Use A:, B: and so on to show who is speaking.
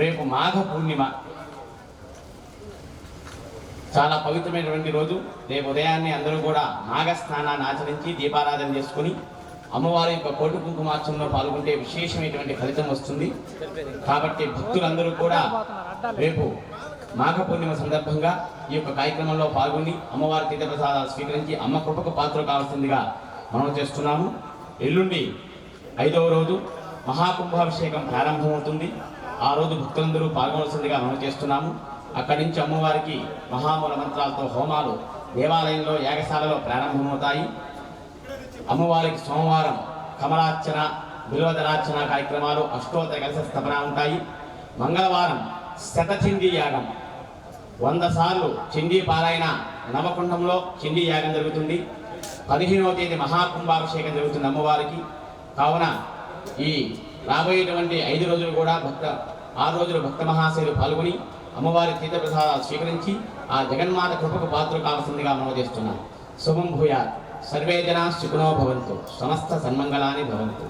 A: రేపు మాఘ పూర్ణిమ చాలా పవిత్రమైనటువంటి రోజు. రేపు ఉదయాన్నే అందరూ కూడా మాఘ స్నానాన్ని ఆచరించి దీపారాధన చేసుకుని అమ్మవారి యొక్క కోటి కుంకుమార్చనలో పాల్గొంటే విశేషమైనటువంటి ఫలితం వస్తుంది. కాబట్టి భక్తులందరూ కూడా రేపు మాఘ పూర్ణిమ సందర్భంగా ఈ యొక్క కార్యక్రమంలో పాల్గొని అమ్మవారి తీర్థప్రసాదాలు స్వీకరించి అమ్మ కృపకు పాత్ర కావాల్సిందిగా మనం చేస్తున్నాము. ఎల్లుండి 5వ రోజు మహాకుంభాభిషేకం ప్రారంభమవుతుంది. ఆ రోజు భక్తులందరూ పాల్గొనవలసిందిగా మనం చేస్తున్నాము. అక్కడి నుంచి అమ్మవారికి మహామూల మంత్రాలతో హోమాలు దేవాలయంలో యాగశాలలో ప్రారంభమవుతాయి. అమ్మవారికి సోమవారం కమలార్చన బిల్వదలార్చన కార్యక్రమాలు అష్టోత్తర కలశ స్థాపన ఉంటాయి. మంగళవారం శతచండీ యాగం 100 సార్లు చండీ పారాయణ నవకుండంలో చండీ యాగం జరుగుతుంది. 15వ తేదీ మహాకుంభాభిషేకం జరుగుతుంది అమ్మవారికి. కావున ఈ రాబోయేటువంటి 5 రోజులు కూడా 6 రోజులు భక్త మహాశయులు పాల్గొని అమ్మవారి తీర్థప్రసాదాలు స్వీకరించి ఆ జగన్మాత కృపకు పాత్ర కావాల్సిందిగా మనం చేస్తున్నాం. శుభం భూయాత్. సర్వే జనా సుఖినో భవంతు. సమస్త సన్మంగళాని భవంతు.